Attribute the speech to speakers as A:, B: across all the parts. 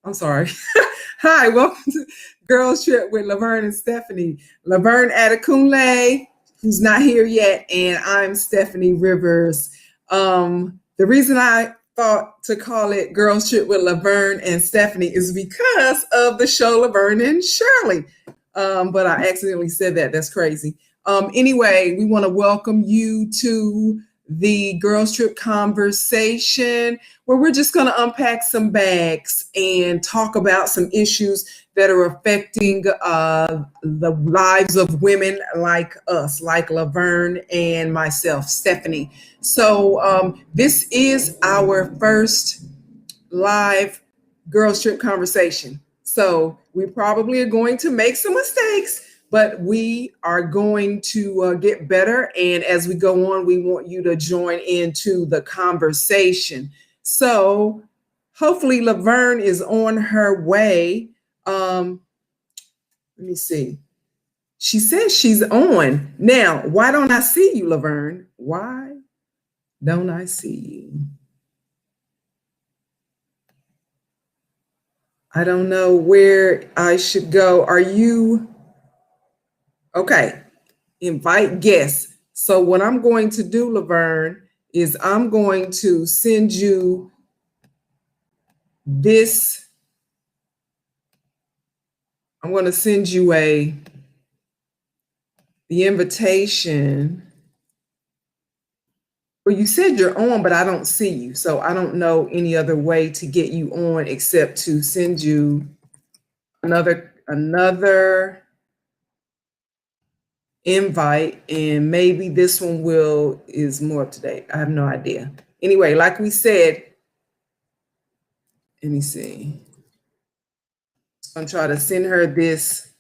A: I'm sorry. Hi, welcome to Girls Trip with LaVerne and Steffanie. LaVerne Adekunle, who's not here yet, and I'm Steffanie Rivers. The reason I thought to call it Girls Trip with LaVerne and Steffanie is because of the show LaVerne and Shirley. But I accidentally said that. That's crazy. Anyway, we want to welcome you to the Girls Trip conversation where we're just going to unpack some bags and talk about some issues that are affecting the lives of women like us, like LaVerne and myself, Steffanie. So this is our first live Girls Trip conversation. So we probably are going to make some mistakes, but we are going to get better. And as we go on, we want you to join into the conversation. So hopefully LaVerne is on her way. Let me see. She says she's on. Now, why don't I see you, LaVerne? Why don't I see you? I don't know where I should go. Are you okay? Invite guests. So what I'm going to do, LaVerne, is I'm going to send you this. I'm going to send you the invitation. Well, you said you're on, but I don't see you. So I don't know any other way to get you on except to send you another invite, and maybe this one is more up to date. I have no idea. Anyway, like we said, let me see. I'm trying to send her this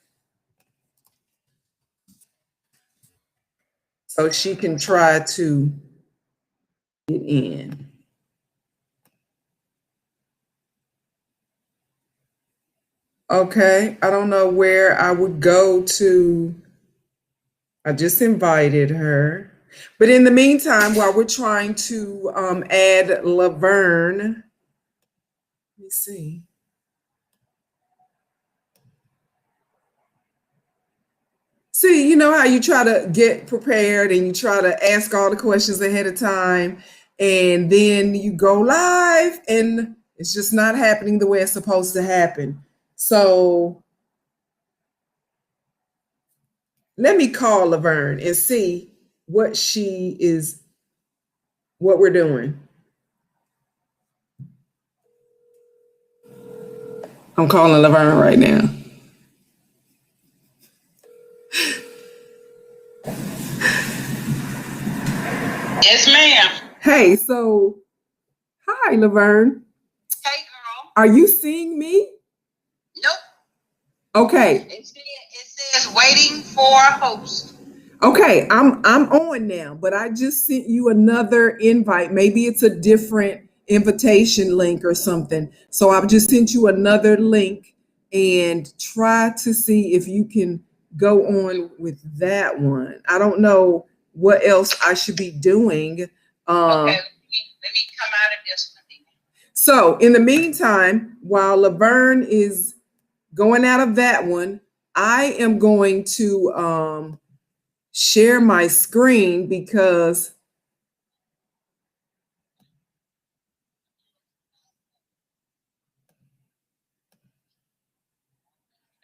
A: so she can try to get in. Okay, I don't know where I would go to. I just invited her. But in the meantime, while we're trying to add LaVerne, let me see. See, you know how you try to get prepared and you try to ask all the questions ahead of time, and then you go live and it's just not happening the way it's supposed to happen. So let me call LaVerne and see what we're doing. I'm calling LaVerne right now.
B: Yes, ma'am.
A: Hey, so hi, LaVerne.
B: Hey, girl.
A: Are you seeing me?
B: Nope.
A: Okay.
B: It says waiting for a host.
A: Okay, I'm on now, but I just sent you another invite. Maybe it's a different invitation link or something. So I've just sent you another link and try to see if you can go on with that one. I don't know what else I should be doing.
B: Okay, let me come out of this one.
A: So in the meantime, while LaVerne is going out of that one, I am going to share my screen because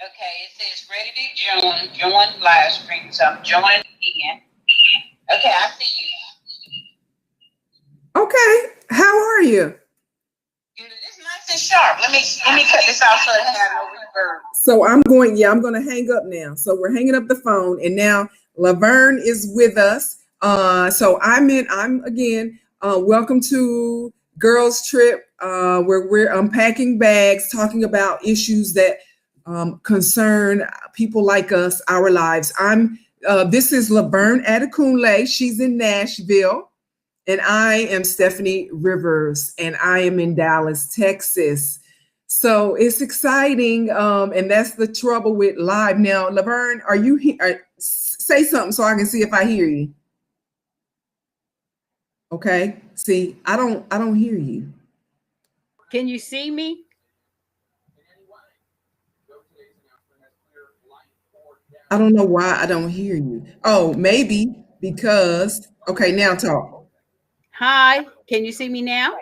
B: okay, it says ready to join live stream. So I'm joining in. Okay, I see
A: you. Okay, how are you?
B: It's nice and sharp. Let me cut this out so it has no reverb.
A: So I'm going to hang up now. So we're hanging up the phone, and now LaVerne is with us. So I'm again. Welcome to Girls Trip, where we're unpacking bags, talking about issues that concern people like us, our lives. This is LaVerne Adekunle. She's in Nashville, and I am Steffanie Rivers, and I am in Dallas, Texas. So it's exciting, and that's the trouble with live. Now, LaVerne, are you here? Say something so I can see if I hear you. Okay. See, I don't hear you.
C: Can you see me?
A: I don't know why I don't hear you. Oh, maybe because, okay, now talk.
C: Hi, can you see me now?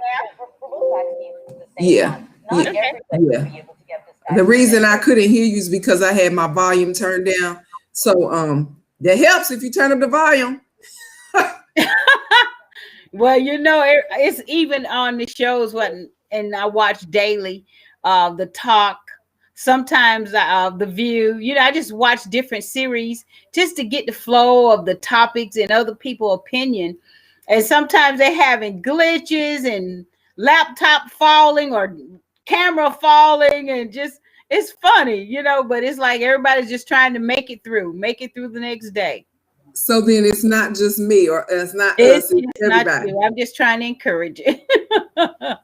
A: Yeah. Yeah.
C: Okay.
A: Yeah. The reason I couldn't hear you is because I had my volume turned down. So that helps if you turn up the volume.
C: Well, it's even on the shows what and I watch daily, the talk, sometimes the view. I just watch different series just to get the flow of the topics and other people's opinion. And sometimes they're having glitches and laptop falling or camera falling and just it's funny, but it's like everybody's just trying to make it through the next day.
A: So then it's not just me or it's not
C: It's
A: us, it's
C: just not
A: everybody.
C: you. I'm just trying to encourage it.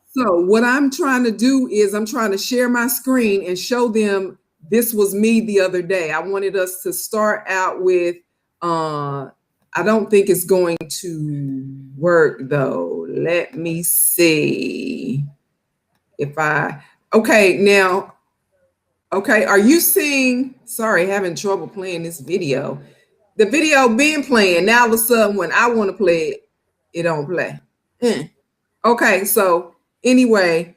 A: So what I'm trying to do is I'm trying to share my screen and show them this was me the other day. I wanted us to start out with I don't think it's going to work though. Let me see if okay, now, okay, are you seeing, sorry, having trouble playing this video. The video been playing. Now all of a sudden when I want to play it, it don't play. Okay, so anyway,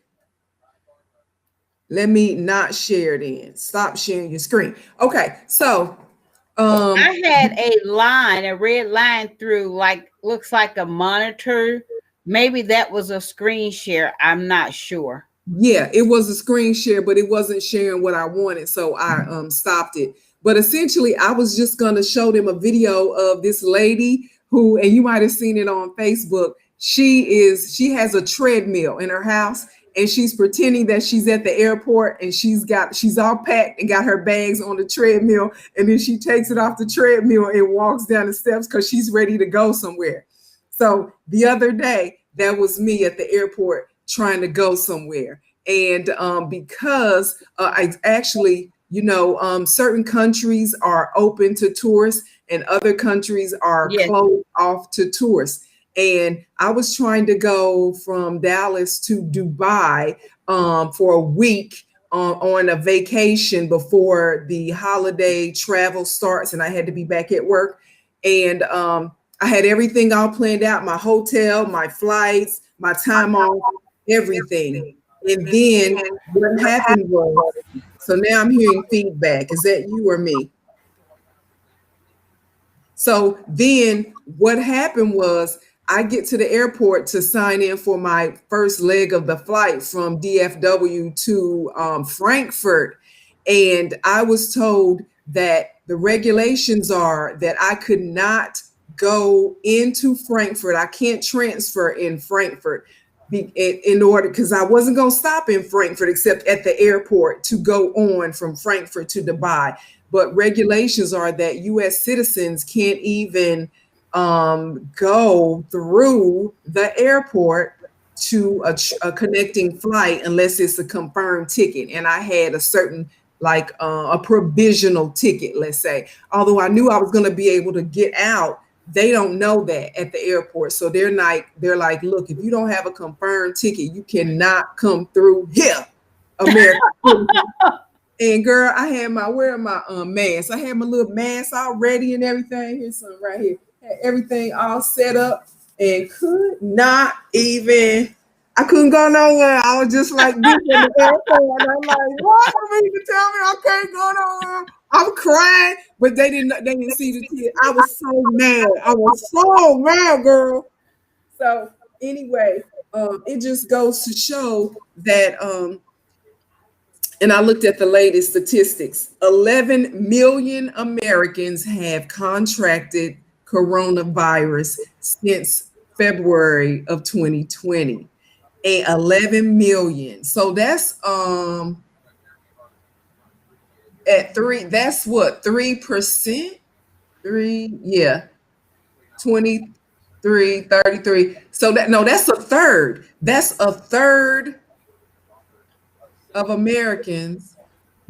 A: let me not share then. Stop sharing your screen. Okay, so
C: I had a red line through like looks like a monitor. Maybe that was a screen share. I'm not sure.
A: yeah, it was a screen share, but it wasn't sharing what I wanted, so I stopped it. But essentially, I was just gonna show them a video of this lady who, and you might have seen it on Facebook. She has a treadmill in her house, and she's pretending that she's at the airport, and she's all packed and got her bags on the treadmill, and then she takes it off the treadmill and walks down the steps because she's ready to go somewhere. So the other day, that was me at the airport trying to go somewhere. And because I actually, certain countries are open to tourists and other countries are
C: Yes.
A: closed off to tourists. And I was trying to go from Dallas to Dubai for a week on a vacation before the holiday travel starts, and I had to be back at work. And I had everything all planned out, my hotel, my flights, my time off, everything. And then what happened was, so now I'm hearing feedback. Is that you or me? So then what happened was I get to the airport to sign in for my first leg of the flight from DFW to Frankfurt. And I was told that the regulations are that I could not go into Frankfurt. I can't transfer in Frankfurt in order, because I wasn't going to stop in Frankfurt except at the airport to go on from Frankfurt to Dubai. But regulations are that U.S. citizens can't even go through the airport to a connecting flight unless it's a confirmed ticket. And I had a certain, like a provisional ticket, let's say. Although I knew I was going to be able to get out, they don't know that at the airport. So they're like, look, if you don't have a confirmed ticket, you cannot come through here, America. And girl, I had wearing my mask. I had my little mask all ready and everything. Here's some right here. Had everything all set up and I couldn't go nowhere. I was just like this in the airport. And I'm like, what? You can tell me I can't go nowhere. I'm crying, but they didn't see the tears. I was so mad. I was so mad, girl. So anyway, it just goes to show that and I looked at the latest statistics. 11 million Americans have contracted coronavirus since February of 2020. 11 million. So that's at that's what, 3%? 3, yeah. 23, 33. So that's a third. That's a third of Americans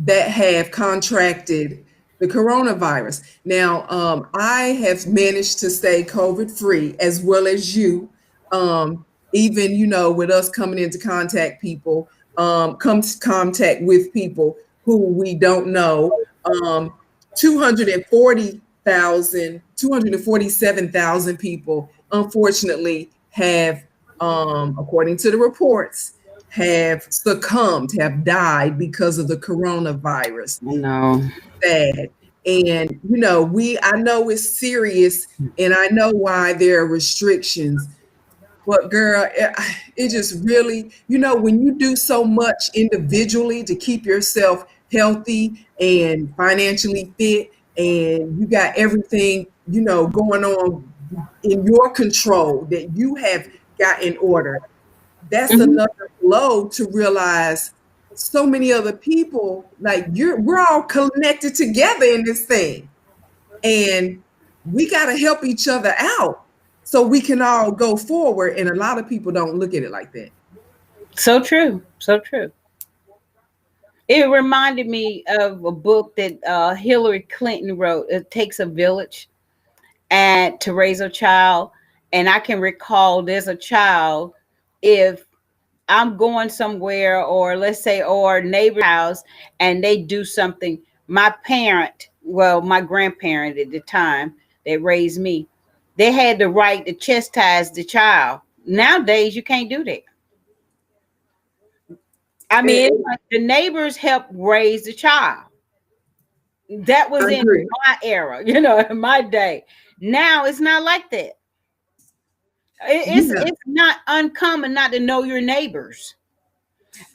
A: that have contracted the coronavirus. Now, I have managed to stay COVID free as well as you. Even, with us coming into contact contact with people who we don't know. 247,000 people, unfortunately, have, according to the reports, have succumbed, have died because of the coronavirus.
C: I know.
A: Bad. And I know it's serious, and I know why there are restrictions. But girl, it just really, when you do so much individually to keep yourself healthy and financially fit, and you got everything, going on in your control that you have got in order, that's
C: Mhm.
A: another blow to realize so many other people, like we're all connected together in this thing. And we got to help each other out so we can all go forward. And a lot of people don't look at it like that.
C: So true. So true. It reminded me of a book that Hillary Clinton wrote. It takes a village and to raise a child. And I can recall there's a child, if I'm going somewhere, or let's say, or neighbor house, and they do something, my parent, well, my grandparent at the time that raised me, they had the right to chastise the child. Nowadays, you can't do that. I mean, it's
A: And
C: like the neighbors helped raise the child. That
A: I
C: was in
A: agree.
C: my era, in my day. Now it's not like that.
A: Yeah,
C: It's not uncommon not to know your neighbors.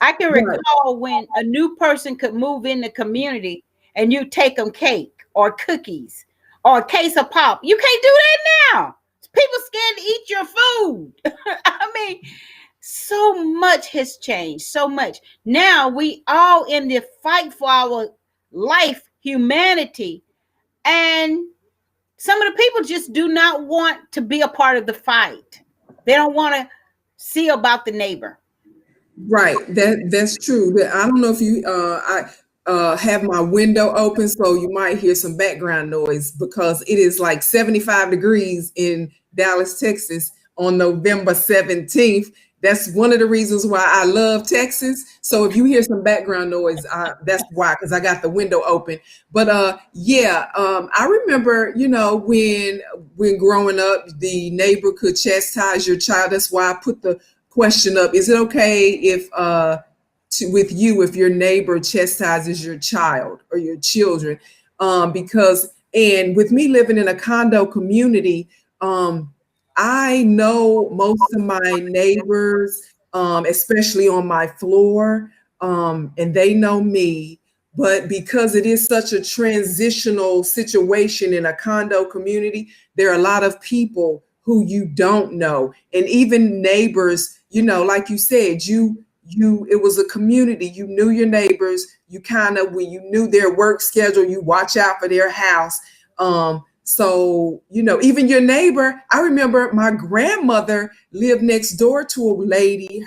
C: I can
A: right.
C: recall when a new person could move in the community and you take them cake or cookies or a case of pop. You can't do that now. People scared to eat your food. I mean, so much has changed. So much. Now we all in the fight for our life, humanity, and some of the people just do not want to be a part of the fight. They don't want to see about the neighbor.
A: Right. That's true. I don't know if you I have my window open, so you might hear some background noise because it is like 75 degrees in Dallas, Texas on November 17th. That's one of the reasons why I love Texas. So if you hear some background noise, that's why, because I got the window open. But yeah, I remember, when growing up, the neighbor could chastise your child. That's why I put the question up: is it okay if with you if your neighbor chastises your child or your children? Because, and with me living in a condo community, I know most of my neighbors, especially on my floor, and they know me. But because it is such a transitional situation in a condo community, there are a lot of people who you don't know, and even neighbors. Like you said, it was a community. You knew your neighbors. You kind of, when you knew their work schedule, you watch out for their house. So, even your neighbor, I remember my grandmother lived next door to a lady,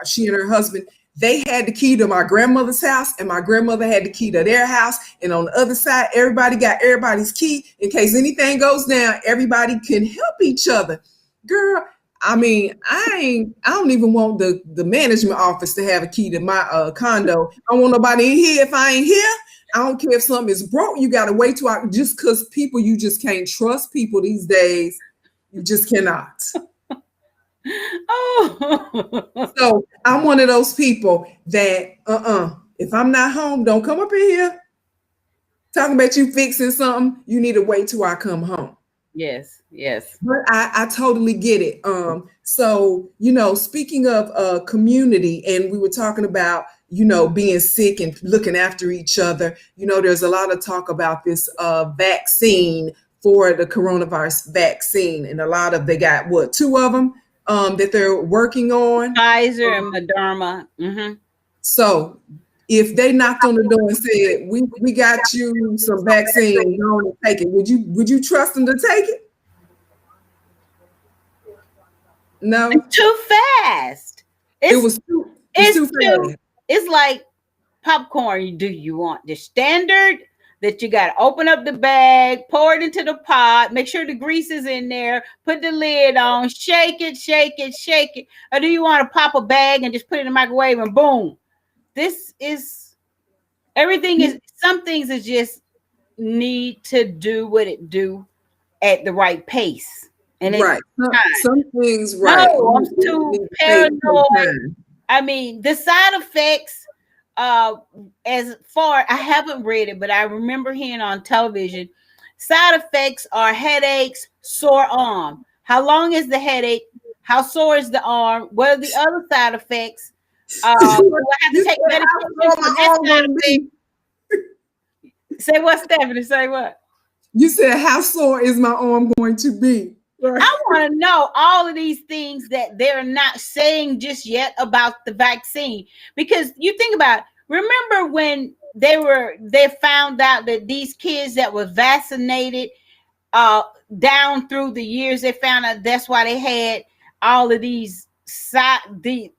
A: she and her husband, they had the key to my grandmother's house, and my grandmother had the key to their house. And on the other side, everybody got everybody's key in case anything goes down. Everybody can help each other. Girl, I mean, I don't even want the management office to have a key to my condo. I don't want nobody in here if I ain't here. I don't care if something is broke. You got to wait till just because people, you just can't trust people these days. You just cannot.
C: Oh,
A: So I'm one of those people that, if I'm not home, don't come up in here talking about you fixing something. You need to wait till I come home.
C: yes, yes.
A: But I totally get it. So, speaking of community, and we were talking about, being sick and looking after each other, there's a lot of talk about this vaccine for the coronavirus vaccine. And they got what, two of them that they're working on.
C: Pfizer and Moderna. Mm-hmm.
A: So if they knocked on the door and said, we got you some vaccine, go on and take it, would you trust them to take it? No,
C: It's too fast.
A: it was too, it's
C: It's
A: too
C: too.
A: fast.
C: It's like popcorn. Do you want the standard that you got to open up the bag, pour it into the pot, make sure the grease is in there, put the lid on, shake it, shake it, shake it, or do you want to pop a bag and just put it in the microwave and boom? This is everything. Is some things is just need to do what it do at the right pace. And
A: Right.
C: it's
A: Some things, right.
C: no, I'm too paranoid. I mean, the side effects, as far I haven't read it, but I remember hearing on television, side effects are headaches, sore arm. How long is the headache? How sore is the arm? What are the other side effects? Do I have to take medication for that side effect? Say what, Stephanie? Say what?
A: You said, how sore is my arm going to be? Right.
C: I want to know all of these things that they're not saying just yet about the vaccine, because you think about, remember when they found out that these kids that were vaccinated down through the years, they found out that's why they had all of the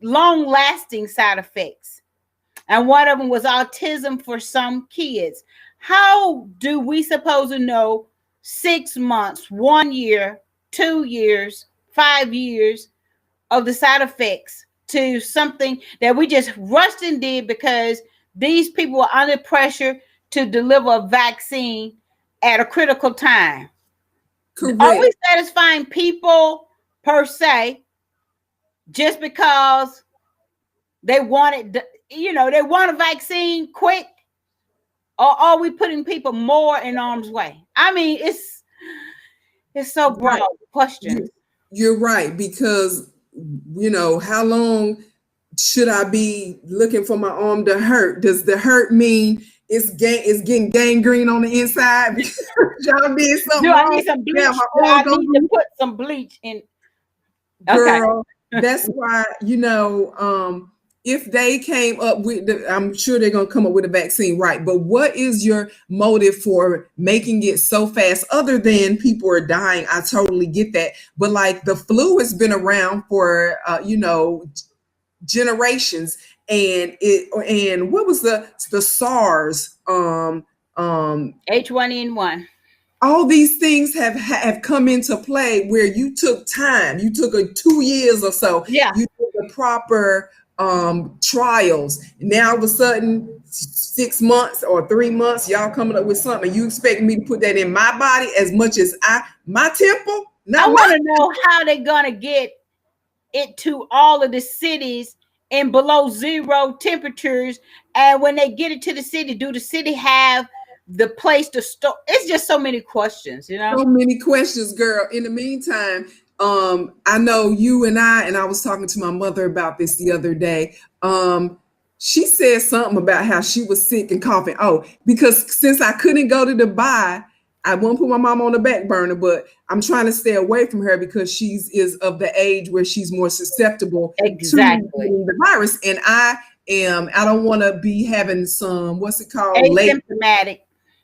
C: long lasting side effects, and one of them was autism for some kids. How do we suppose to know 6 months, 1 year, 2 years, 5 years of the side effects to something that we just rushed and did because these people were under pressure to deliver a vaccine at a critical time?
A: Correct.
C: Are we satisfying people per se just because they wanted, they want a vaccine quick? Or are we putting people more in harm's way? I mean, it's so broad questions.
A: You're right, because how long should I be looking for my arm to hurt? Does the hurt mean it's getting gangrene on the inside? Y'all did something.
C: Do I need some bleach? I need to put some bleach in.
A: Girl, okay. That's why, if they came up with I'm sure they're going to come up with a vaccine, right? But what is your motive for making it so fast, other than people are dying? I totally get that. But like the flu has been around for, generations, and what was the SARS,
C: H1N1.
A: All these things have come into play where you took time. You took 2 years or so.
C: Yeah.
A: You took the proper trials. Now all of a sudden, 6 months or 3 months, y'all coming up with something. You expect me to put that in my body as much as my temple?
C: I want to know how they're gonna get it to all of the cities in below zero temperatures, and when they get it to the city, do the city have the place to store? It's just so many questions,
A: So many questions, girl. In the meantime, I know you and I was talking to my mother about this the other day. She said something about how she was sick and coughing. Oh, because since I couldn't go to Dubai, I won't put my mom on the back burner, but I'm trying to stay away from her because is of the age where she's more susceptible to the virus. And I don't want to be having some, what's it called?
C: Asymptomatic.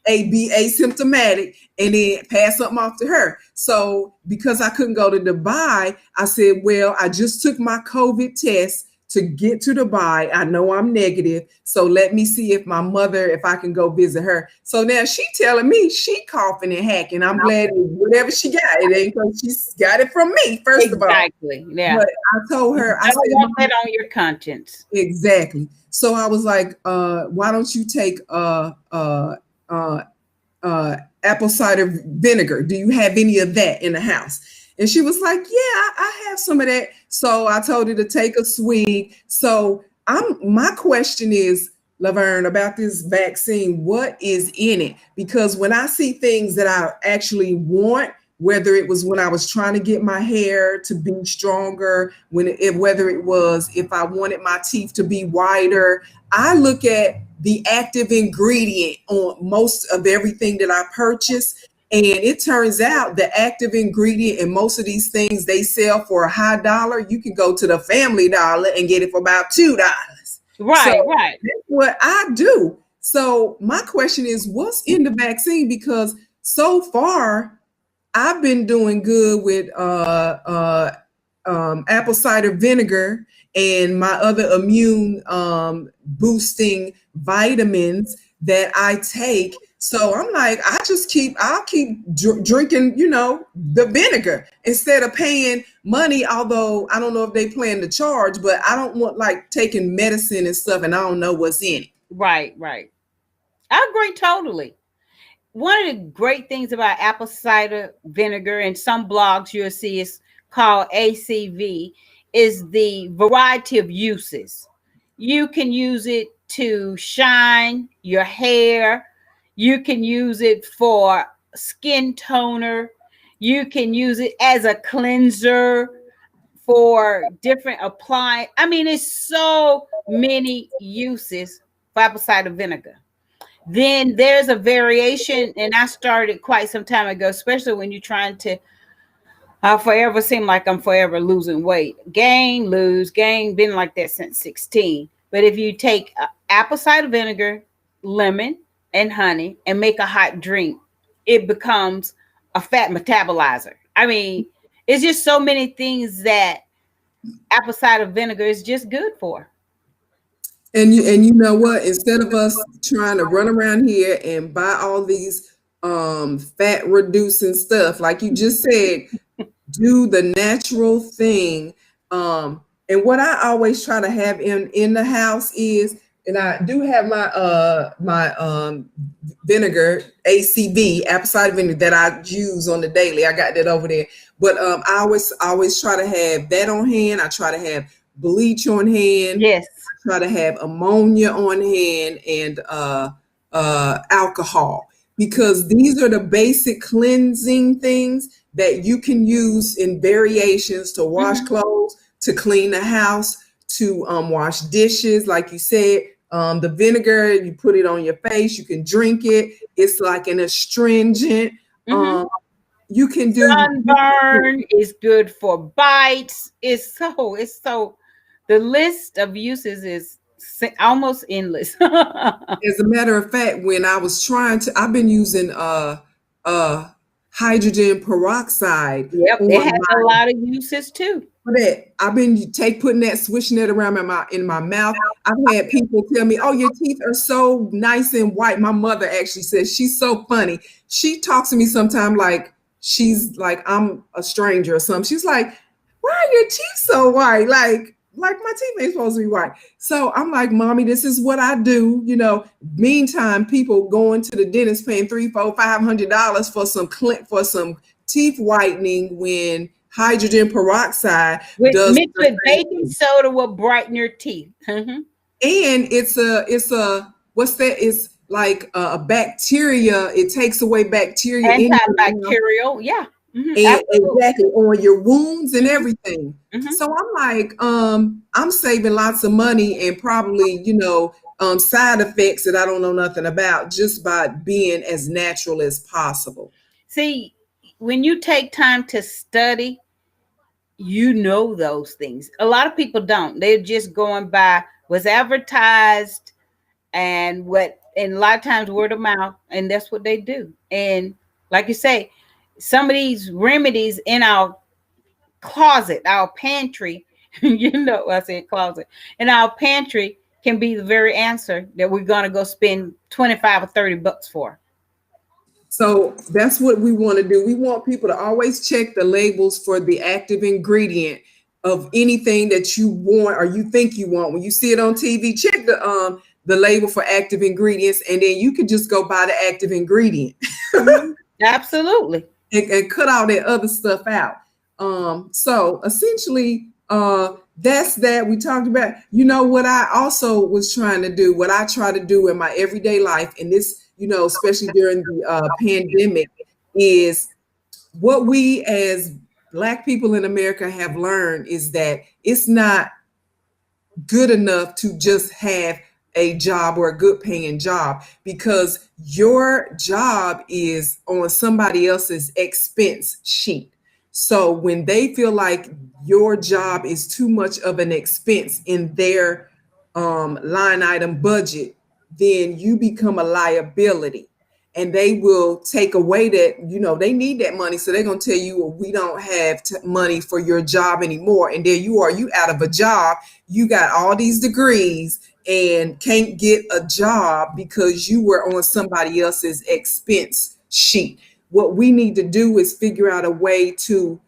A: Be asymptomatic and then pass something off to her. So because I couldn't go to Dubai, I said, well, I just took my COVID test to get to Dubai. I know I'm negative. So let me see if I can go visit her. So now she telling me she coughing and hacking. I'm glad whatever she got, it ain't because she's got it from me, first of all.
C: Exactly. Yeah.
A: But I told her,
C: I don't want that on your conscience.
A: Exactly. So I was like, why don't you take apple cider vinegar? Do you have any of that in the house? And she was like, yeah, I have some of that. So I told her to take a swig. So my question is, LaVerne, about this vaccine, what is in it? Because when I see things that I actually want, whether it was when I was trying to get my hair to be stronger, whether it was if I wanted my teeth to be whiter, I look at the active ingredient on most of everything that I purchase. And it turns out the active ingredient in most of these things they sell for a high dollar. You can go to the Family Dollar and get it for about $2.
C: Right.
A: That's what I do. So my question is, what's in the vaccine? Because so far I've been doing good with apple cider vinegar and my other immune boosting vitamins that I take. So I'm like, I'll keep drinking, the vinegar instead of paying money. Although I don't know if they plan to charge, but I don't want like taking medicine and stuff and I don't know what's in it.
C: Right. I agree totally. one of the great things about apple cider vinegar, and some blogs you'll see is called ACV, is the variety of uses. You can use it to shine your hair. You can use it for skin toner. You can use it as a cleanser for different apply. I mean, it's so many uses for apple cider vinegar. Then there's a variation, and I started quite some time ago, especially when you're trying to. I forever seem like I'm forever losing weight. Gain, lose, gain. Been like that since 16. But if you take apple cider vinegar, lemon, and honey and make a hot drink, it becomes a fat metabolizer. I mean, it's just so many things that apple cider vinegar is just good for.
A: And you know what? Instead of us trying to run around here and buy all these fat reducing stuff, like you just said, do the natural thing. And what I always try to have in the house is, and I do have my vinegar, ACV, apple cider vinegar, that I use on the daily. I got that over there. But I always try to have that on hand. I try to have bleach on hand.
C: Yes.
A: I try to have ammonia on hand, and alcohol, because these are the basic cleansing things that you can use in variations to wash clothes, to clean the house, to wash dishes. Like you said, the vinegar, you put it on your face, you can drink it. It's like an astringent. You can do
C: sunburn, is good for bites. It's so the list of uses is almost endless.
A: As a matter of fact, when I was I've been using hydrogen peroxide.
C: Yep, it has a lot of uses too.
A: That I've been swishing it around in my mouth. I've had people tell me, "Oh, your teeth are so nice and white." My mother actually says, she's so funny. She talks to me sometimes like she's like I'm a stranger or something. She's like, "Why are your teeth so white? Like my teeth ain't supposed to be white." So I'm like, "Mommy, this is what I do." Meantime, people going to the dentist paying $300, $400, $500 for some teeth whitening, when hydrogen peroxide
C: mixed with baking soda will brighten your teeth.
A: And it's what's that? It's like a bacteria. It takes away bacteria.
C: Antibacterial, yeah.
A: Exactly, on your wounds and everything. So I'm like, I'm saving lots of money and probably, side effects that I don't know nothing about, just by being as natural as possible.
C: See, when you take time to study, those things. A lot of people don't. They're just going by what's advertised and a lot of times word of mouth, and that's what they do. And like you say, some of these remedies in our closet, our pantry, I said closet, in our pantry can be the very answer that we're going to go spend $25 or $30 for.
A: So that's what we want to do. We want people to always check the labels for the active ingredient of anything that you want or you think you want. When you see it on TV, check the label for active ingredients, and then you could just go buy the active ingredient.
C: Absolutely.
A: And cut all that other stuff out. So essentially, that's that. We talked about, what I also was trying to do, what I try to do in my everyday life, and this, especially during the pandemic, is what we as Black people in America have learned is that it's not good enough to just have a job or a good paying job, because your job is on somebody else's expense sheet. So when they feel like your job is too much of an expense in their line item budget, then you become a liability, and they will take away that, they need that money. So they're going to tell you, well, we don't have money for your job anymore. And there you out of a job. You got all these degrees and can't get a job because you were on somebody else's expense sheet. What we need to do is figure out a way to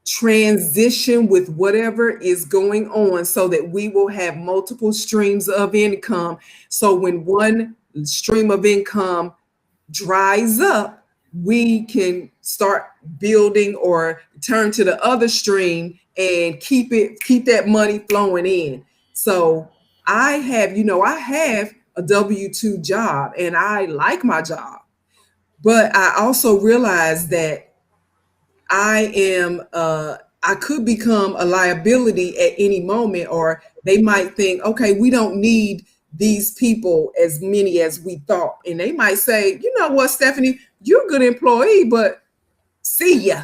A: transition with whatever is going on so that we will have multiple streams of income. So when one stream of income dries up, we can start building or turn to the other stream and keep that money flowing in. So I have a W-2 job and I like my job, but I also realize that I could become a liability at any moment, or they might think, okay, we don't need these people as many as we thought. And they might say, you know what, Steffanie, you're a good employee, but see ya,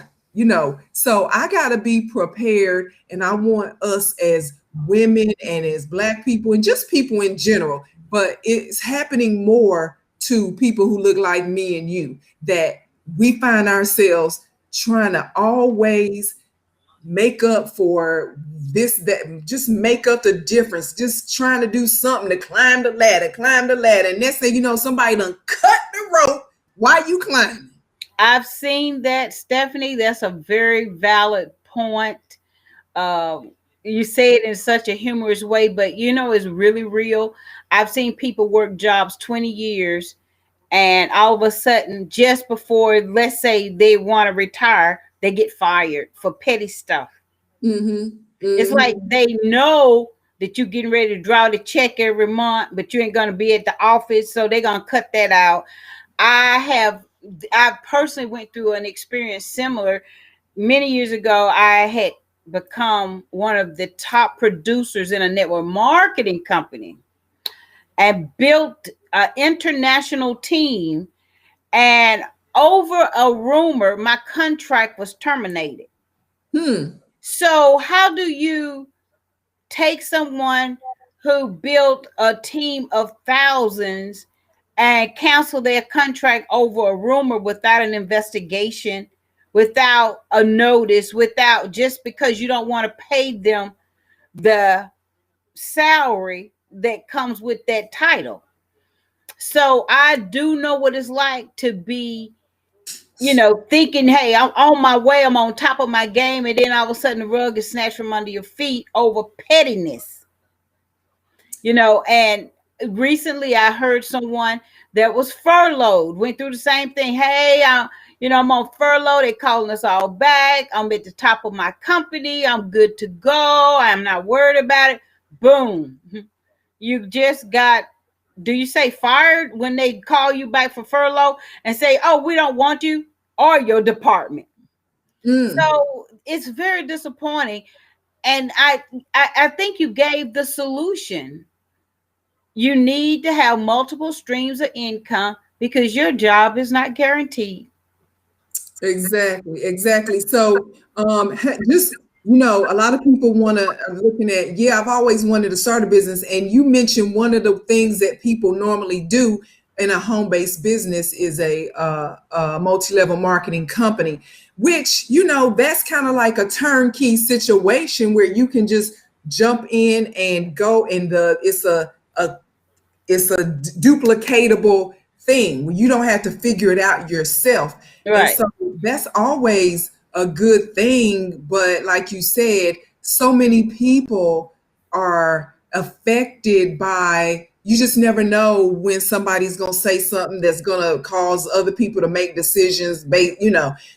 A: So I gotta be prepared, and I want us as women and as Black people and just people in general, but it's happening more to people who look like me and you, that we find ourselves trying to always make up for this, that, just make up the difference, just trying to do something to climb the ladder. And next thing you know, somebody done cut the rope while you climbing.
C: I've seen that, Steffanie. That's a very valid point. You say it in such a humorous way, but it's really real. I've seen people work jobs 20 years, and all of a sudden, just before, let's say, they want to retire, they get fired for petty stuff. It's like they know that you're getting ready to draw the check every month, but you ain't going to be at the office, so they're going to cut that out. I personally went through an experience similar. Many years ago, I had become one of the top producers in a network marketing company and built an international team. And over a rumor, my contract was terminated. So how do you take someone who built a team of thousands and cancel their contract over a rumor without an investigation, without a notice, without, just because you don't want to pay them the salary that comes with that title? So I do know what it's like to be, thinking, hey, I'm on my way, I'm on top of my game, and then all of a sudden the rug is snatched from under your feet over pettiness. And recently I heard someone that was furloughed went through the same thing. Hey, I'm on furlough. They're calling us all back. I'm at the top of my company. I'm good to go. I'm not worried about it. Boom. You just got, do you say fired when they call you back for furlough and say, oh, we don't want you or your department? So it's very disappointing. And I think you gave the solution. You need to have multiple streams of income because your job is not guaranteed.
A: Exactly. So just, a lot of people are looking at, I've always wanted to start a business. And you mentioned one of the things that people normally do in a home-based business is a multi-level marketing company, which, that's kind of like a turnkey situation where you can just jump in and go, and it's a duplicatable thing where you don't have to figure it out yourself. Right. And so that's always a good thing. But like you said, so many people are affected by, you just never know when somebody's going to say something that's going to cause other people to make decisions,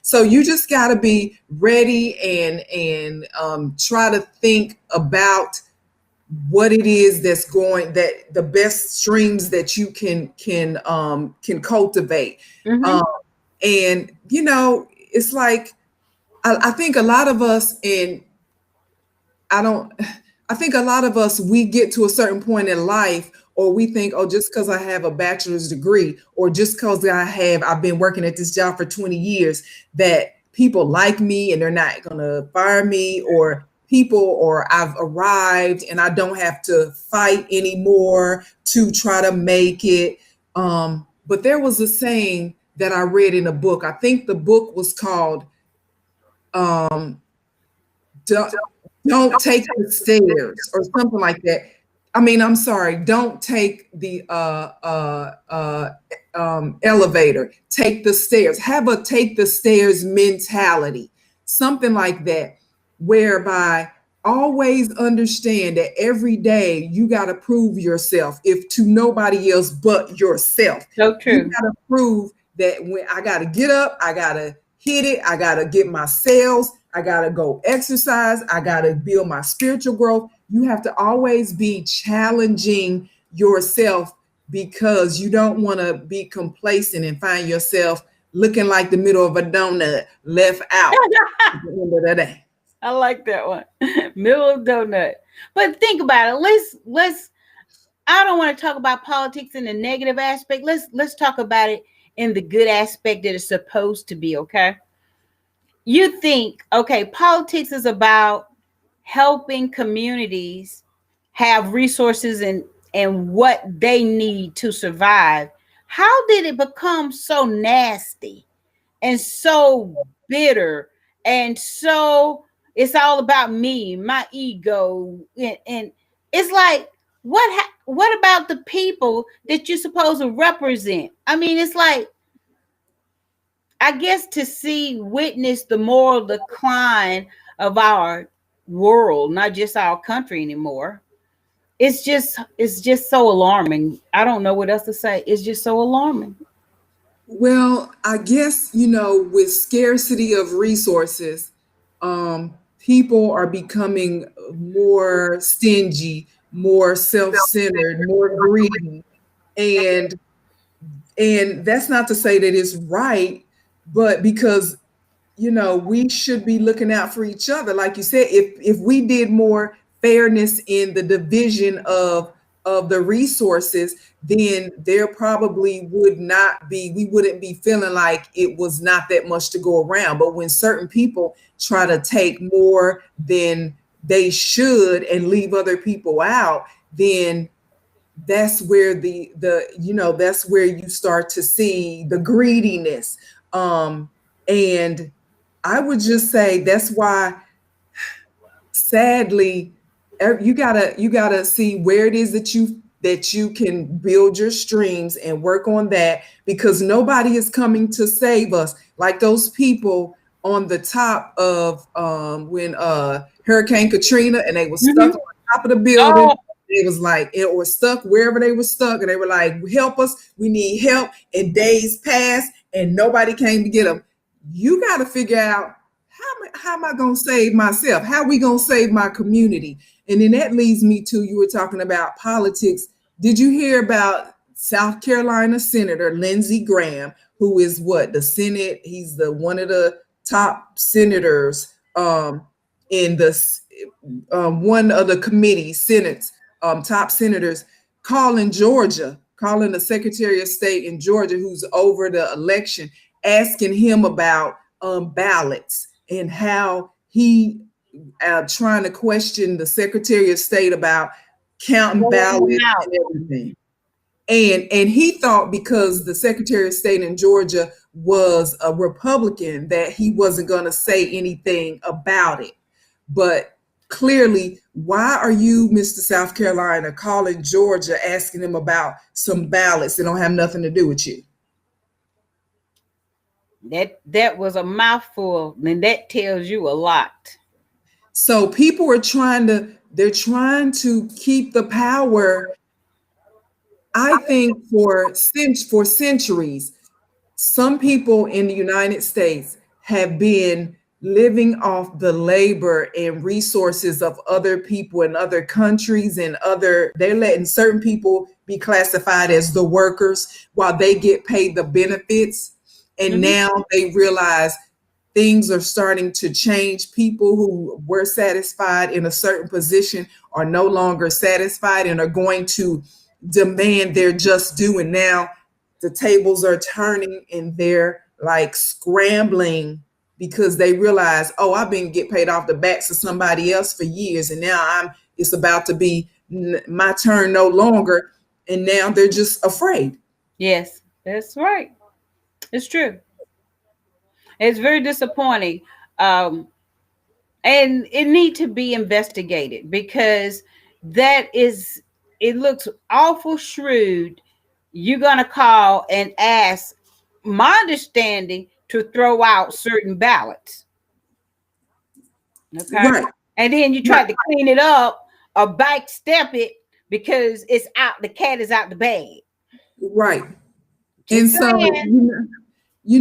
A: so you just got to be ready and try to think about what it is that the best streams that you can cultivate. And it's like I think a lot of us, we get to a certain point in life, or we think, oh, just because I have a bachelor's degree, or just because I've been working at this job for 20 years, that people like me and they're not gonna fire me, or I've arrived and I don't have to fight anymore to try to make it. But there was a saying that I read in a book. I think the book was called Don't Take the Stairs or something like that. I'm sorry, don't take the elevator, take the stairs. Have a take the stairs mentality, something like that, whereby always understand that every day you got to prove yourself, if to nobody else but yourself.
C: So true.
A: You got to prove that when I got to get up, I got to hit it, I got to get my sales, I got to go exercise, I got to build my spiritual growth. You have to always be challenging yourself because you don't want to be complacent and find yourself looking like the middle of a donut left out at the end of the day.
C: I like that one. Middle of donut. But think about it. Let's I don't want to talk about politics in the negative aspect. Let's talk about it in the good aspect that it's supposed to be, okay? You think, okay, politics is about helping communities have resources and what they need to survive. How did it become so nasty and so bitter and so it's all about me, my ego, and it's like what about the people that you're supposed to represent? I mean, it's like, I guess to witness the moral decline of our world, not just our country anymore. It's just so alarming. I don't know what else to say. It's just so alarming.
A: Well, I guess, with scarcity of resources, people are becoming more stingy, more self-centered, more greedy. And that's not to say that it's right, but because we should be looking out for each other. Like you said, if we did more fairness in the division of the resources, then there probably we wouldn't be feeling like it was not that much to go around. But when certain people try to take more than they should and leave other people out, then that's where that's where you start to see the greediness. And I would just say that's why, sadly, you gotta see where it is that you can build your streams and work on that, because nobody is coming to save us like those people on the top of when Hurricane Katrina, and they were stuck on top of the building.
C: Oh.
A: It was like, it was stuck wherever they were stuck, and they were like, help us, we need help. And days passed and nobody came to get them. You got to figure out, how am I going to save myself? How are we going to save my community? And then that leads me to, you were talking about politics. Did you hear about South Carolina Senator Lindsey Graham, who is the Senate? He's one of the top senators in one of the committee Senate's top senators, calling the Secretary of State in Georgia, who's over the election, asking him about ballots and how he trying to question the Secretary of State about counting ballots and everything. And he thought because the Secretary of State in Georgia was a Republican that he wasn't going to say anything about it. But clearly, why are you, Mr. South Carolina, calling Georgia, asking them about some ballots that don't have nothing to do with you?
C: That was a mouthful, and that tells you a lot.
A: So people are trying to keep the power. I think for centuries, some people in the United States have been living off the labor and resources of other people in other countries, and they're letting certain people be classified as the workers while they get paid the benefits. And now they realize things are starting to change. People who were satisfied in a certain position are no longer satisfied and are going to demand their just due. And now the tables are turning and they're like scrambling because they realize, oh, I've been get paid off the backs of somebody else for years, and now it's about to be my turn no longer. And now they're just afraid.
C: Yes, that's right. It's true. It's very disappointing. And it needs to be investigated, because it looks awful shrewd. You're going to call and ask, my understanding, to throw out certain ballots. Okay. Right. And then you try to clean it up or backstep it because the cat is out the bag.
A: Right. And so, Since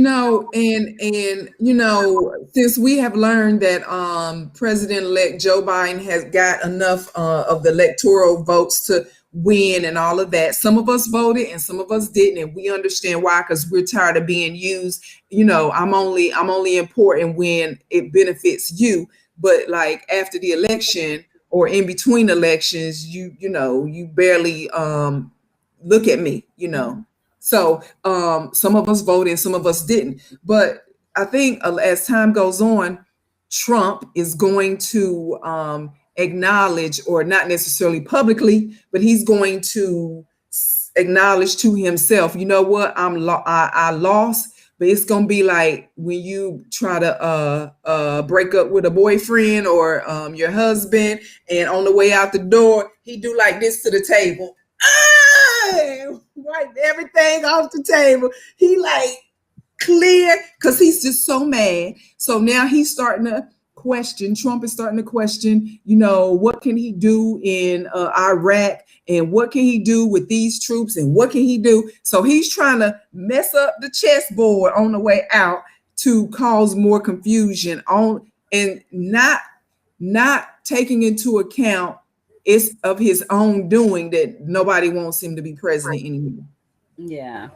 A: we have learned that President-elect Joe Biden has got enough of the electoral votes to win and all of that, some of us voted and some of us didn't, and we understand why, because we're tired of being used. I'm only important when it benefits you, but like after the election or in between elections, you barely look at me. So some of us voted and some of us didn't. But I think as time goes on, Trump is going to acknowledge, or not necessarily publicly, but he's going to acknowledge to himself, you know what, I lost. But it's gonna be like when you try to break up with a boyfriend or your husband, and on the way out the door, he do like this to the table. Wipe everything off the table. He like clear, because he's just so mad. So now he's starting to question. Trump is starting to question, what can he do in Iraq, and what can he do with these troops, and what can he do? So he's trying to mess up the chessboard on the way out to cause more confusion and not taking into account it's of his own doing that nobody wants him to be president anymore.
C: Yeah.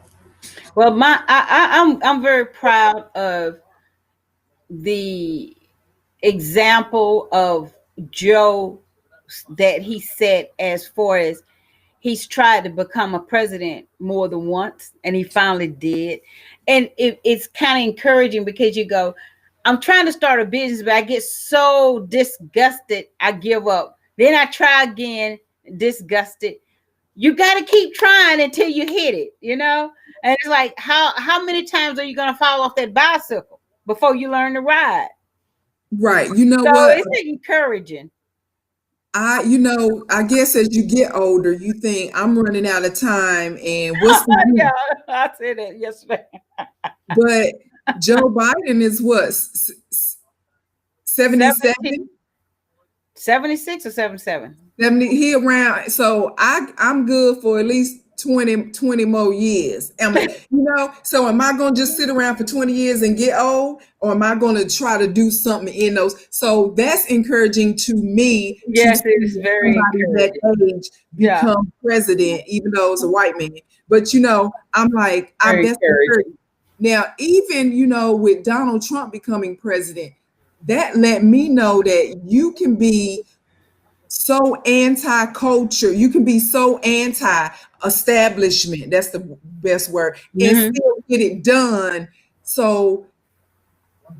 C: Well, I'm very proud of the example of Joe that he set, as far as he's tried to become a president more than once, and he finally did. And it's kind of encouraging, because you go, I'm trying to start a business, but I get so disgusted, I give up. Then I try again, disgusted. You got to keep trying until you hit it, And it's like, how many times are you going to fall off that bicycle before you learn to ride?
A: Right.
C: So
A: What?
C: It's encouraging.
A: I guess as you get older, you think I'm running out of time, and what's the
C: Yeah, I said that yesterday.
A: But Joe Biden is what, 77?
C: 76 or 77?
A: 70, he around. So I'm good for at least 20 more years. So am I going to just sit around for 20 years and get old, or am I going to try to do something in those? So that's encouraging to me.
C: Yes, it is very encouraging.
A: That age become president, even though it's a white man. But I'm like, that's encouraging. Now, even with Donald Trump becoming president, that let me know that you can be so anti-culture, you can be so anti-establishment, that's the best word, and still get it done. So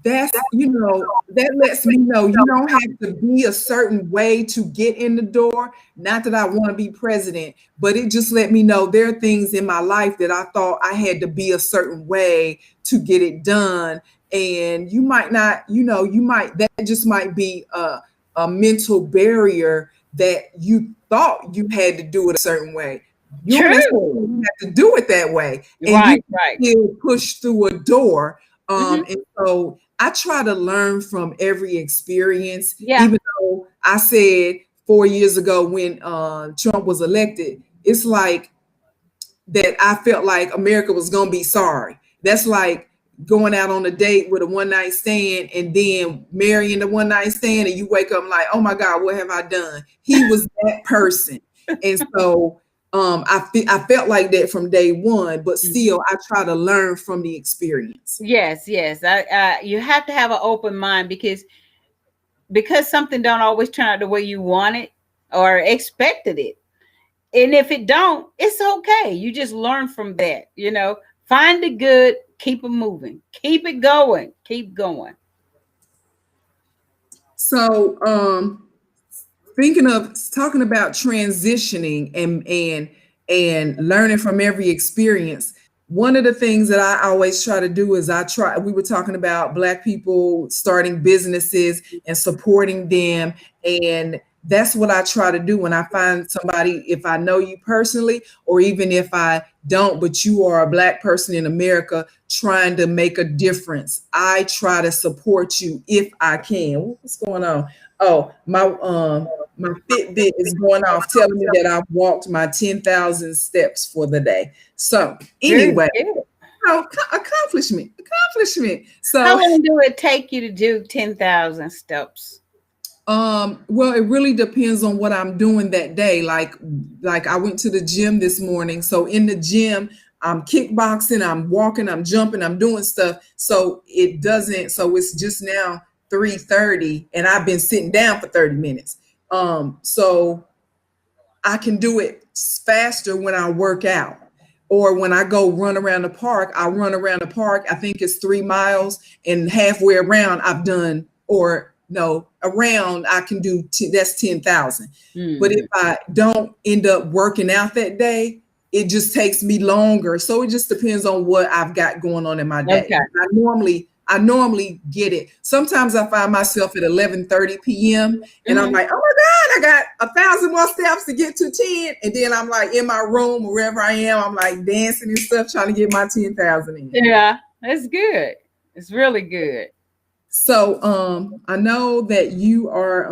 A: that's that lets me know you don't have to be a certain way to get in the door. Not that I want to be president, but it just let me know there are things in my life that I thought I had to be a certain way to get it done. And you might not, that just might be a mental barrier that you thought you had to do it a certain way. You don't necessarily have to do it that way. And you still push through a door. And so I try to learn from every experience. Even though I said 4 years ago when Trump was elected, it's like that I felt like America was going to be sorry. That's like going out on a date with a one-night stand and then marrying the one-night stand, and you wake up like, oh my God, what have I done? He was that person. And so I felt like that from day one, but still I try to learn from the experience.
C: Yes. You have to have an open mind, because something don't always turn out the way you want it or expected it. And if it don't, it's okay. You just learn from that, find the good, keep it moving, keep it going, keep going.
A: So thinking of talking about transitioning and learning from every experience, one of the things that I always try to do is we were talking about Black people starting businesses and supporting them, and that's what I try to do when I find somebody, if I know you personally, or even if I don't, but you are a Black person in America trying to make a difference. I try to support you if I can. What's going on? Oh, my Fitbit is going off telling me that I've walked my 10,000 steps for the day. So anyway, Accomplishment. So
C: how long do it take you to do 10,000 steps?
A: Well, it really depends on what I'm doing that day. Like I went to the gym this morning. So in the gym, I'm kickboxing, I'm walking, I'm jumping, I'm doing stuff. So it's just now 3:30 and I've been sitting down for 30 minutes. So I can do it faster when I work out. Or when I go run around the park, I run around the park. I think it's 3 miles, and halfway around I've done, or no, around I can do, that's 10,000. But if I don't end up working out that day, it just takes me longer. So it just depends on what I've got going on in my day.
C: Okay.
A: I normally get it. Sometimes I find myself at 11:30 p.m. and I'm like, oh my God, I got 1,000 more steps to get to 10. And then I'm like in my room or wherever I am, I'm like dancing and stuff, trying to get my 10,000 in.
C: Yeah, that's good. It's really good.
A: So I know that you are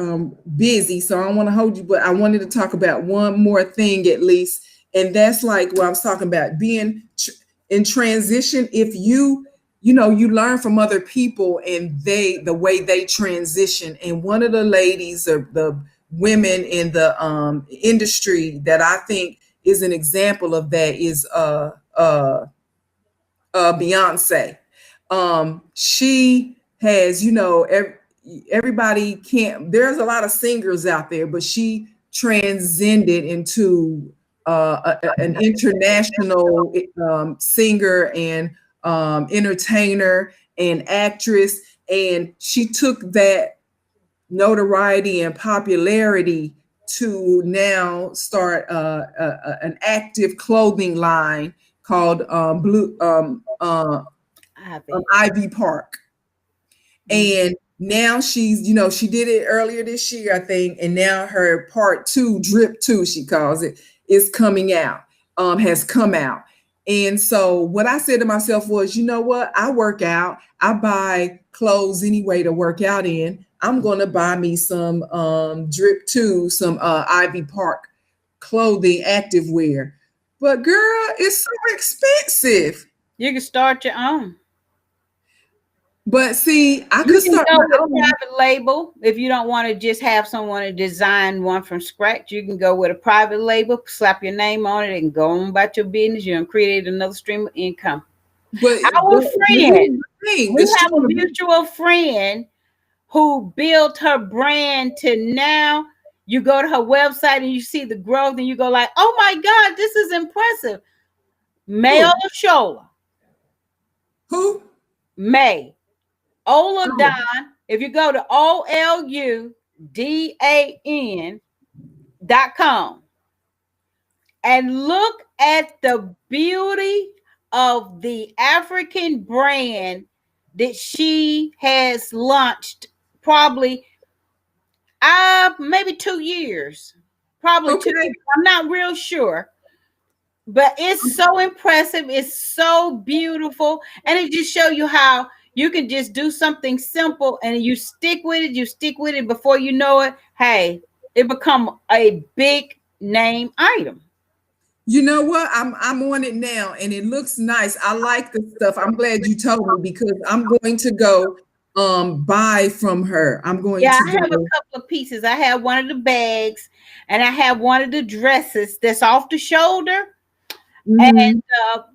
A: busy, so I don't want to hold you, but I wanted to talk about one more thing at least. And that's like what I was talking about, being in transition. If you learn from other people and the way they transition. And one of the ladies or the women in the industry that I think is an example of that is Beyonce. She has, everybody can't, there's a lot of singers out there, but she transcended into an international singer and entertainer and actress. And she took that notoriety and popularity to now start an active clothing line called Ivy Park. And now she's, she did it earlier this year, I think, and now her part 2, drip 2, she calls it, is coming out, has come out. And so what I said to myself was, you know what? I work out, I buy clothes anyway to work out in. I'm going to buy me some drip 2, some Ivy Park clothing, active wear. But girl, it's so expensive.
C: You can start your own.
A: But see, I
C: You
A: could
C: can
A: start
C: go
A: my
C: with a
A: own.
C: private label. If you don't want to just have someone to design one from scratch, you can go with a private label, slap your name on it, and go on about your business. You can create another stream of income.
A: But
C: Our friend, we have a mutual friend who built her brand to now. You go to her website and you see the growth, and you go like, "Oh my God, this is impressive." May Olashola.
A: Who?
C: May Oladan. If you go to OLUDAN.com and look at the beauty of the African brand that she has launched, probably maybe 2 years, probably 2 years. I'm not real sure. But it's so impressive. It's so beautiful. And it just shows you how you can just do something simple and you stick with it. You stick with it before you know it. Hey, it become a big name item.
A: You know what? I'm on it now and it looks nice. I like the stuff. I'm glad you told me because I'm going to go buy from her. I'm going to
C: I have a couple of pieces. I have one of the bags and I have one of the dresses that's off the shoulder. And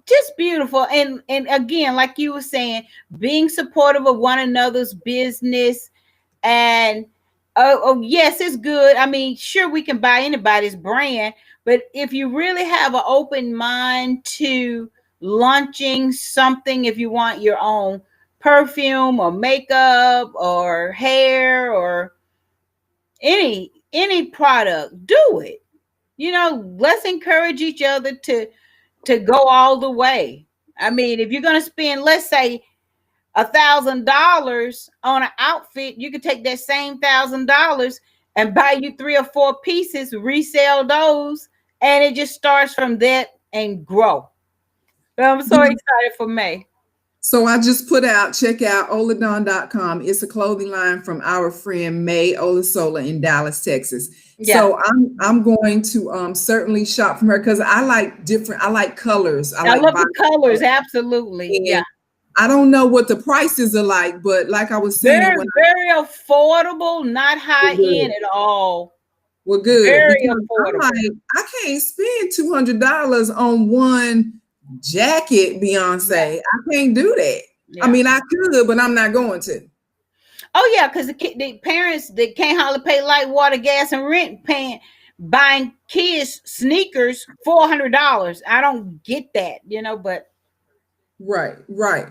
C: just beautiful. And again, like you were saying, being supportive of one another's business. And yes, it's good. I mean, sure, we can buy anybody's brand, but if you really have an open mind to launching something, if you want your own perfume or makeup or hair or any product, do it. Let's encourage each other to go all the way. I mean, if you're going to spend, let's say, $1,000 on an outfit, you could take that same $1,000 and buy you 3 or 4 pieces, resell those, and it just starts from that and grow. I'm so excited for May.
A: So I just put out, check out oladon.com. It's a clothing line from our friend May Olasola in Dallas, Texas.
C: Yeah.
A: So I'm going to certainly shop from her because I like colors.
C: I
A: like
C: love the colors, absolutely.
A: And
C: yeah.
A: I don't know what the prices are like, but like I was saying,
C: Very affordable, not high end at all.
A: Well, good.
C: Very
A: Because
C: affordable.
A: I'm like, I can't spend $200 on one jacket, Beyonce. I can't do that.
C: Yeah.
A: I mean, I could, but I'm not going to.
C: Oh yeah, because the parents that can't hardly pay light, water, gas, and rent, buying kids sneakers $400. I don't get that, but
A: Right.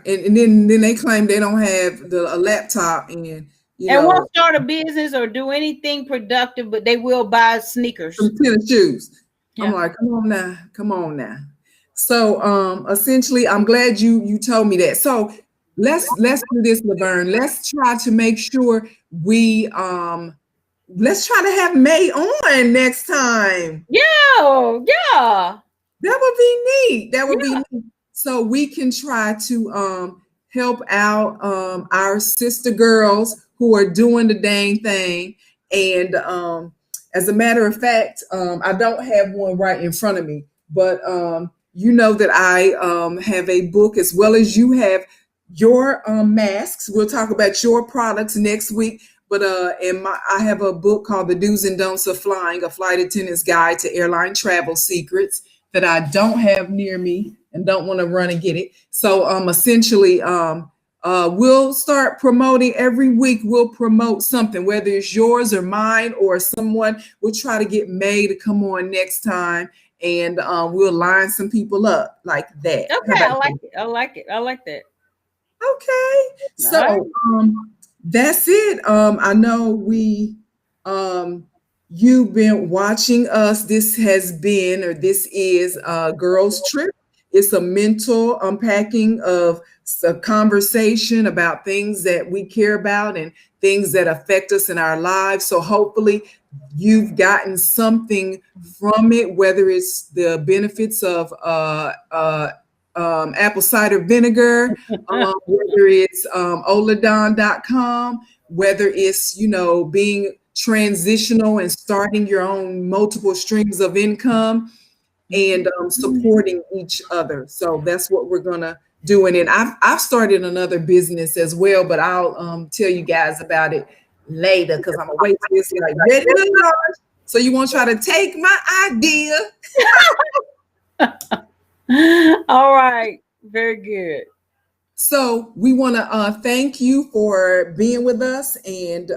A: And then they claim they don't have a laptop and
C: won't start a business or do anything productive, but they will buy sneakers.
A: some tennis shoes.
C: Yeah.
A: I'm like, come on now. So essentially, I'm glad you told me that. So let's do this, LaVerne. Let's try to make sure let's try to have May on next time.
C: Yeah.
A: That would be neat. That would be neat. So we can try to help out our sister girls who are doing the dang thing. And as a matter of fact, I don't have one right in front of me, but you know that I have a book as well as you have your masks. We'll talk about your products next week. But I have a book called The Do's and Don'ts of Flying, a flight attendant's guide to airline travel secrets that I don't have near me and don't want to run and get it. So essentially, we'll start promoting every week. We'll promote something, whether it's yours or mine or someone. We'll try to get May to come on next time, and we'll line some people up like that.
C: Okay, I like it. I like that.
A: Okay, so that's it. I know you've been watching us. This is Girls Trip. It's a mental unpacking of a conversation about things that we care about and things that affect us in our lives. So hopefully you've gotten something from it, whether it's the benefits of apple cider vinegar, whether it's oladon.com, whether it's, being transitional and starting your own multiple streams of income and supporting each other. So that's what we're going to do. And then I've started another business as well, but I'll tell you guys about it later because I'm going to wait till it's like ready to launch. So you won't try to take my idea.
C: All right. Very good.
A: So we want to thank you for being with us and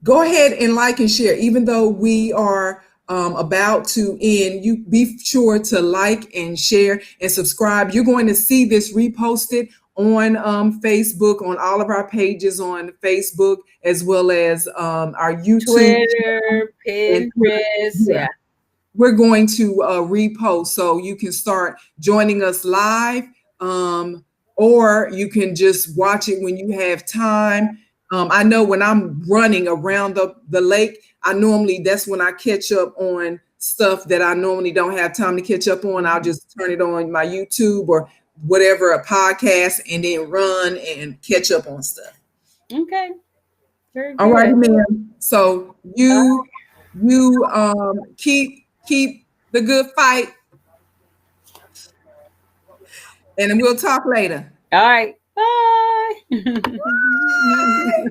A: go ahead and like and share. Even though we are about to end, you be sure to like and share and subscribe. You're going to see this reposted on Facebook, on all of our pages on Facebook, as well as our YouTube,
C: Twitter, Pinterest. Yeah.
A: We're going to repost so you can start joining us live, or you can just watch it when you have time. I know when I'm running around the lake, that's when I catch up on stuff that I normally don't have time to catch up on. I'll just turn it on my YouTube or whatever, a podcast, and then run and catch up on stuff.
C: Okay. Very good.
A: All right, ma'am. So you keep the good fight, and we'll talk later.
C: All right. Bye.
A: Bye.